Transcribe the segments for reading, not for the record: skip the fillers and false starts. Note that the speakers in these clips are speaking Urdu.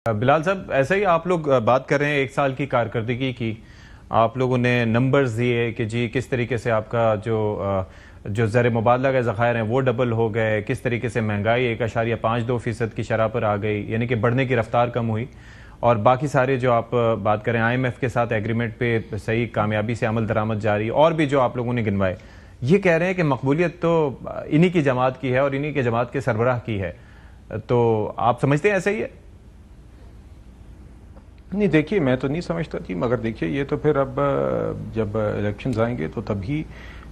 بلال صاحب، ایسا ہی آپ لوگ بات کر رہے ہیں ایک سال کی کارکردگی کی. آپ لوگوں نے نمبرز دیے کہ جی کس طریقے سے آپ کا جو زر مبادلہ کے ذخائر ہیں وہ ڈبل ہو گئے، کس طریقے سے مہنگائی 1.52% کی شرح پر آ گئی، یعنی کہ بڑھنے کی رفتار کم ہوئی، اور باقی سارے جو آپ بات کریں IMF کے ساتھ ایگریمنٹ پہ صحیح کامیابی سے عمل درآمد جاری، اور بھی جو آپ لوگوں نے گنوائے. یہ کہہ رہے ہیں کہ مقبولیت تو انہی کی جماعت کی ہے اور انہی کی جماعت کے سربراہ کی ہے. تو آپ سمجھتے ہیں ایسا ہی ہے؟ نہیں دیکھیے، میں تو نہیں سمجھتا تھی، مگر دیکھیے یہ تو پھر اب جب الیکشنز آئیں گے تو تبھی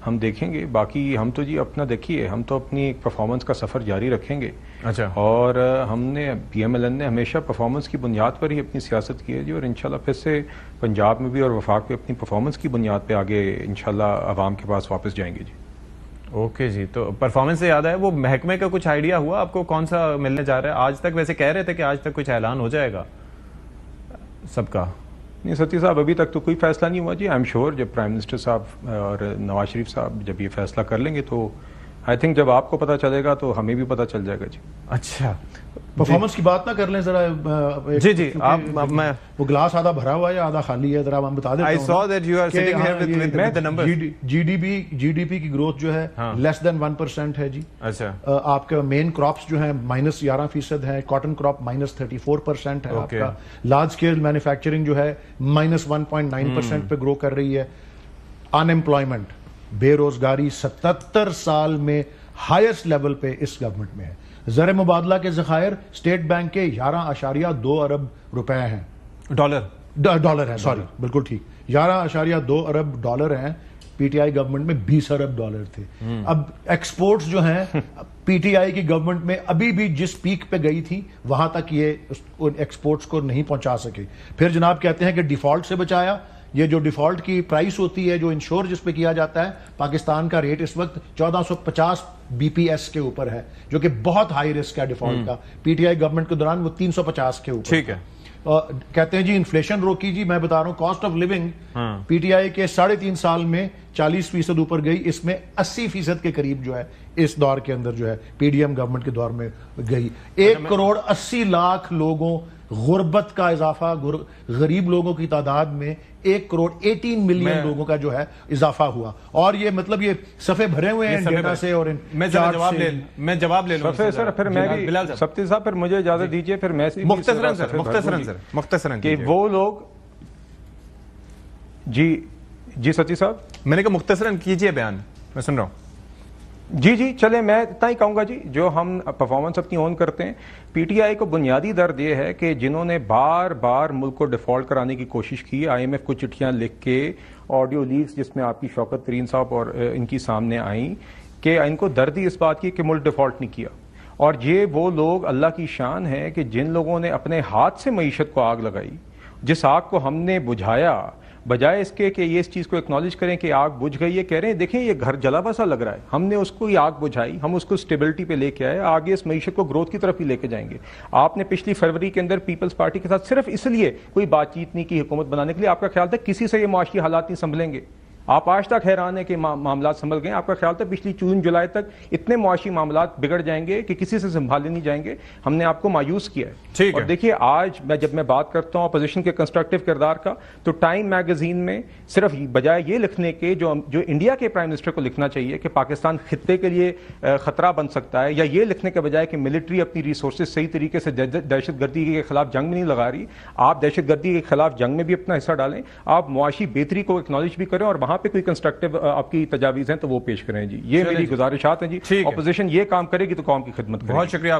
ہم دیکھیں گے. باقی ہم تو جی اپنا دیکھیے، ہم تو اپنی پرفارمنس کا سفر جاری رکھیں گے. اچھا. اور ہم نے PMLN نے ہمیشہ پرفارمنس کی بنیاد پر ہی اپنی سیاست کی ہے جی، اور انشاءاللہ پھر سے پنجاب میں بھی اور وفاق پہ اپنی پرفارمنس کی بنیاد پہ آگے انشاءاللہ عوام کے پاس واپس جائیں گے جی. اوکے جی. تو پرفارمنس سے یاد ہے، وہ محکمے کا کچھ آئیڈیا ہوا آپ کو کون سا ملنے جا رہا ہے؟ آج تک ویسے کہہ رہے تھے کہ آج تک کچھ اعلان ہو جائے گا سب کا. نہیں ستی صاحب، ابھی تک تو کوئی فیصلہ نہیں ہوا جی. آئی ایم شیور جب پرائم منسٹر صاحب اور نواز شریف صاحب جب یہ فیصلہ کر لیں گے تو آئی تھنک جب آپ کو پتہ چلے گا تو ہمیں بھی پتہ چل جائے گا جی. اچھا، پرفارمنس کی بات نہ کر لیں ذرا. جی آپ میں وہ گلاس آدھا بھرا ہوا ہے یا آدھا خالی ہے، ذرا ہم بتا دیتے ہیں. I saw that you are sitting here with the numbers. GDP کی گروتھ جو ہے لیس دین 1% ہے جی. اچھا. آپ کا مین کراپس جو ہیں -11% ہے، کاٹن کراپ -34% ہے. آپ کا لارج اسکیل مینوفیکچرنگ جو ہے -1.9% پہ گرو کر رہی ہے. ان ایمپلائمنٹ، بے روزگاری 77 سال میں ہائیسٹ لیول پہ اس گورنمنٹ میں ہے. زر مبادلہ کے ذخائر اسٹیٹ بینک کے 11.2 ارب روپے ہیں. ڈالر ہیں، سوری، بالکل ٹھیک، 11.2 ارب ڈالر ہیں. PTI گورنمنٹ میں 20 ارب ڈالر تھے. اب ایکسپورٹس جو ہیں PTI کی گورنمنٹ میں ابھی بھی جس پیک پہ گئی تھی وہاں تک یہ ایکسپورٹس کو نہیں پہنچا سکے. پھر جناب کہتے ہیں کہ ڈیفالٹ سے بچایا. یہ جو ڈیفالٹ کی پرائس ہوتی ہے، جو انشور جس پہ کیا جاتا ہے، پاکستان کا ریٹ اس وقت 1450 BPS کے اوپر ہے، جو کہ بہت ہائی رسک ہے ڈیفالٹ کا. PTI گورنمنٹ کے دوران وہ 350 کے اوپر. ٹھیک ہے. کہتے ہیں جی انفلیشن روکی. جی میں بتا رہا ہوں، کاسٹ آف لیونگ PTI کے 3.5 سال میں 40% اوپر گئی. اس میں 80% کے قریب جو ہے اس دور کے اندر جو ہے PDM گورنمنٹ کے دور میں گئی. 1.80 کروڑ لوگوں غربت کا اضافہ، غریب لوگوں کی تعداد میں 1.18 کروڑ لوگوں کا جو ہے اضافہ ہوا. اور یہ مطلب یہ صفحے بھرے ہوئے ہیں ڈیٹا سے. اور میں جواب لے لوں سر. پھر میں بھی سبتی صاحب، پھر مجھے اجازت دیجیے، پھر میں مختصراً کہ وہ لوگ جی ستی صاحب، میں نے کہا مختصراً کیجئے بیان، میں سن رہا ہوں. جی چلے، میں اتنا ہی کہوں گا جی. جو ہم پرفارمنس اپنی اون کرتے ہیں، PTI کو بنیادی درد یہ ہے کہ جنہوں نے بار بار ملک کو ڈیفالٹ کرانے کی کوشش کی، IMF کو چٹھیاں لکھ کے، آڈیو لیکس جس میں آپ کی شوکت ترین صاحب اور ان کی سامنے آئیں، کہ ان کو درد ہی اس بات کی کہ ملک ڈیفالٹ نہیں کیا. اور یہ وہ لوگ، اللہ کی شان ہے کہ جن لوگوں نے اپنے ہاتھ سے معیشت کو آگ لگائی، جس آگ کو ہم نے بجھایا، بجائے اس کے کہ یہ اس چیز کو اکنالج کریں کہ آگ بجھ گئی ہے، کہہ رہے ہیں دیکھیں یہ گھر جلا بسا لگ رہا ہے، ہم نے اس کو یہ آگ بجھائی، ہم اس کو اسٹیبلٹی پہ لے کے آئے، آگے اس معیشت کو گروتھ کی طرف ہی لے کے جائیں گے. آپ نے پچھلی فروری کے اندر پیپلز پارٹی کے ساتھ صرف اس لیے کوئی بات چیت نہیں کی حکومت بنانے کے لیے. آپ کا خیال تھا کسی سے یہ معاشی حالات نہیں سنبھلیں گے؟ آپ آج تک حیران ہیں کہ معاملات سنبھل گئے. آپ کا خیال تھا پچھلی جون جولائی تک اتنے معاشی معاملات بگڑ جائیں گے کہ کسی سے سنبھالے نہیں جائیں گے. ہم نے آپ کو مایوس کیا ہے. اور دیکھیے آج جب میں بات کرتا ہوں اپوزیشن کے کنسٹرکٹیو کردار کا، تو ٹائم میگزین میں صرف بجائے یہ لکھنے کے جو انڈیا کے پرائم منسٹر کو لکھنا چاہیے کہ پاکستان خطے کے لیے خطرہ بن سکتا ہے، یا یہ لکھنے کے بجائے کہ ملٹری اپنی ریسورسز صحیح طریقے سے دہشت گردی کے خلاف جنگ میں نہیں لگا رہی، آپ دہشت گردی کے خلاف جنگ میں بھی اپنا حصہ ڈالیں، آپ معاشی بہتری کو اکنالج بھی کریں، اور وہاں پہ کوئی کنسٹرکٹیو آپ کی تجاویز ہیں تو وہ پیش کریں جی. یہ میری گزارشات ہیں جی. اپوزیشن یہ کام کرے گی تو قوم کی خدمت کرے گی. بہت شکریہ آپ کا.